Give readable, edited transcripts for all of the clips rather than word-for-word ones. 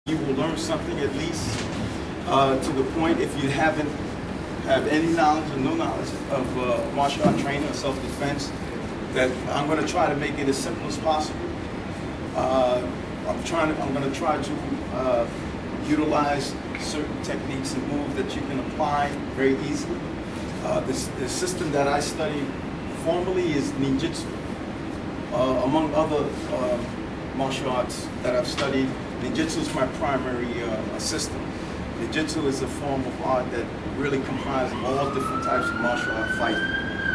You will learn something at least to the point, if you haven't have any knowledge or no knowledge of martial art training or self-defense, that I'm going to try to make it as simple as possible. I'm going to try to utilize certain techniques and moves that you can apply very easily. The system that I study formally is ninjutsu. Among other martial arts that I've studied, ninjutsu is my primary system. Ninjutsu is a form of art that really comprises all different types of martial art fighting,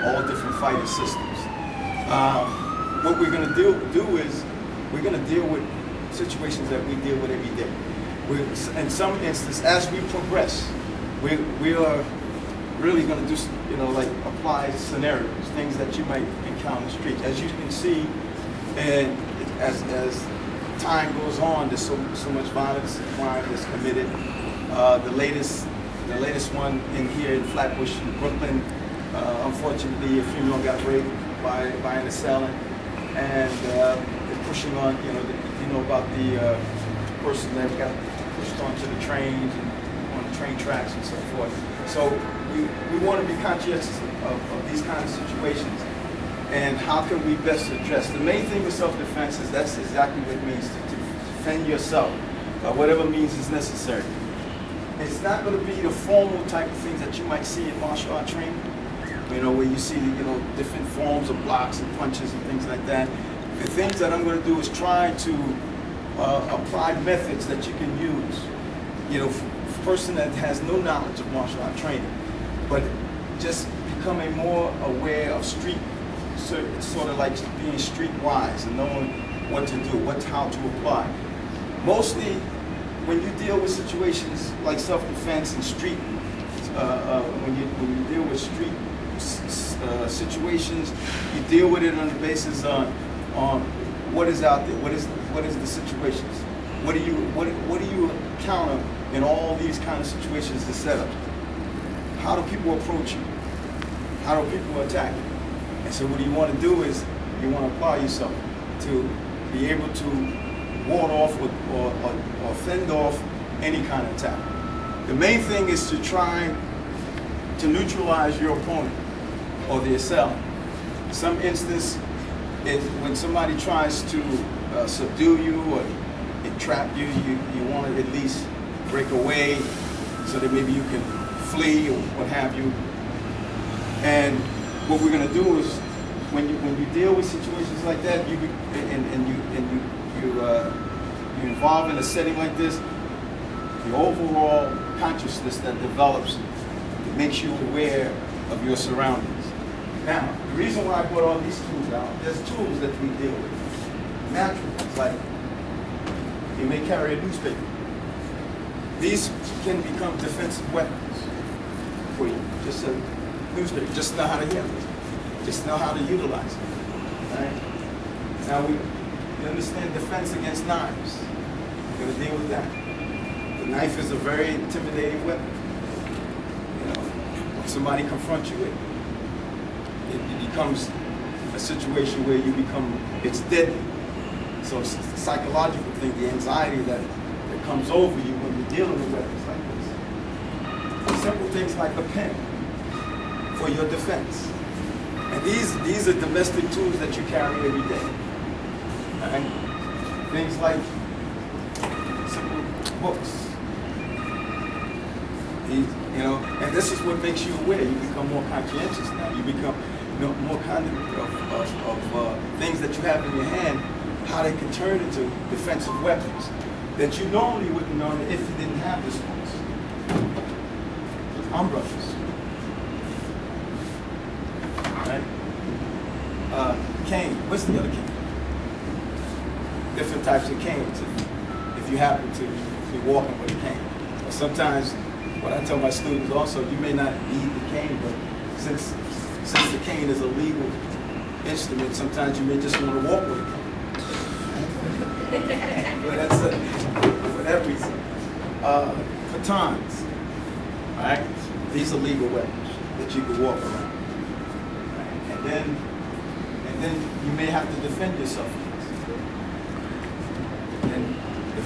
all different fighting systems. What we're going to do is we're going to deal with situations that we deal with every day. In some instances, as we progress, we are really going to do, like apply scenarios, things that you might encounter in the street. As you can see, and as time goes on, there's so much violence and crime that's committed. The latest one in here in Flatbush, in Brooklyn, unfortunately, a female got raped by an assailant, and they're pushing on. You know about the person that got pushed onto the trains and on the train tracks and so forth. So we want to be conscious of these kind of situations, and how can we best address. The main thing with self-defense is that's exactly what it means, to defend yourself by whatever means is necessary. It's not going to be the formal type of things that you might see in martial art training, where you see different forms of blocks and punches and things like that. The things that I'm going to do is try to apply methods that you can use. For a person that has no knowledge of martial art training, but just becoming more aware of sort of like being streetwise and knowing what to do, how to apply. Mostly, when you deal with situations like self-defense and street, when you deal with street situations, you deal with it on the basis on what is out there, what is the situations, what do you encounter in all these kind of situations, the setup. How do people approach you? How do people attack you? And so what you want to do is you want to apply yourself to be able to ward off or fend off any kind of attack. The main thing is to try to neutralize your opponent or the assailant. In some instance, when somebody tries to subdue you or entrap you, you want to at least break away so that maybe you can flee or what have you. And what we're going to do is, when you deal with situations like that, you involve in a setting like this, the overall consciousness that develops, it makes you aware of your surroundings. Now, the reason why I brought all these tools out, there's tools that we deal with. Natural ones, like you may carry a newspaper. These can become defensive weapons for you. Just a newspaper, just know how to handle it. Just know how to utilize it. Right? Now we understand defense against knives. We're going to deal with that. The knife is a very intimidating weapon. When somebody confronts you with it, it becomes a situation where it's deadly. So it's the psychological thing, the anxiety that comes over you when you're dealing with weapons like this. Simple things like a pen for your defense. And these are domestic tools that you carry every day. Right? Things like simple books. And this is what makes you aware. You become more conscientious now. You become more conscious of things that you have in your hand, how they can turn into defensive weapons that you normally wouldn't know if you didn't have this tools. Umbrellas. Right? Cane. What's the other cane? Different types of canes. If you happen to be walking with a cane. Or sometimes, what I tell my students also, you may not need the cane, but since the cane is a legal instrument, sometimes you may just want to walk with a cane. But that's for that reason. Batons. Right? These are legal weapons that you can walk around. Right? And then you may have to defend yourself against. And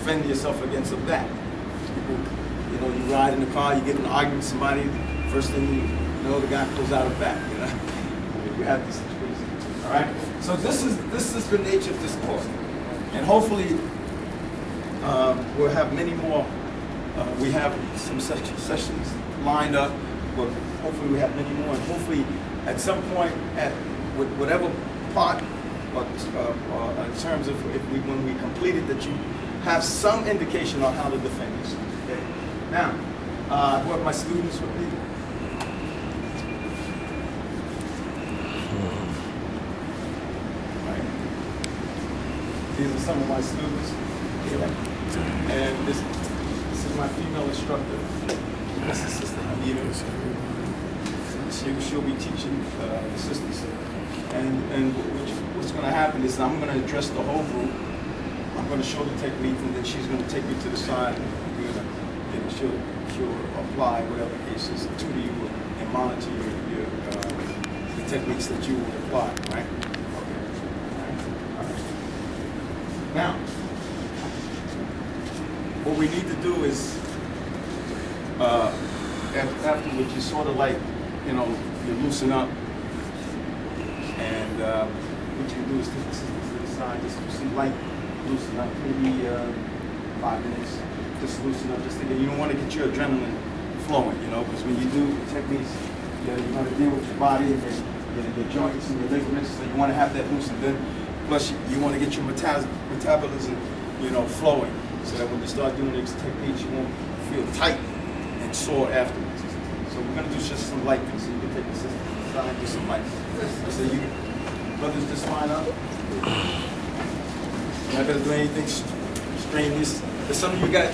defend yourself against a bat. People, you know, you ride in the car, you get in an argument with somebody, first thing you know, the guy pulls out a bat, you know. You have this situation. All right? So this is the nature of this course. And hopefully we'll have many more. We have some sessions lined up, but hopefully we have many more. And hopefully at some point, at whatever part, in terms of when we complete it, that you have some indication on how to defend yourself. Okay? Now, who are my students with me? Right. These are some of my students. And this is my female instructor. This is Sister Anita. She'll be teaching the sisters. And what's going to happen is I'm going to address the whole group. I'm going to show the technique, and then she's going to take me to the side. And she'll apply whatever cases to you and monitor the techniques that you will apply. Right? Okay. All right. Now, what we need to do is, afterwards, you sort of like, you know, you loosen up, and what you do is take the sisters to the side, just some light loosen up, maybe 5 minutes, just loosen up, just thinking, you don't want to get your adrenaline flowing, you know, because when you do techniques, you're going to deal with your body and your joints and your ligaments, so you want to have that loosened in. Plus, you want to get your metabolism, you know, flowing, so that when you start doing these techniques, you won't feel tight and sore afterwards. So we're going to do just some light things, so you can take the system aside and do some light. So you brothers just line up. You're not going to do anything strenuous. There's some of you got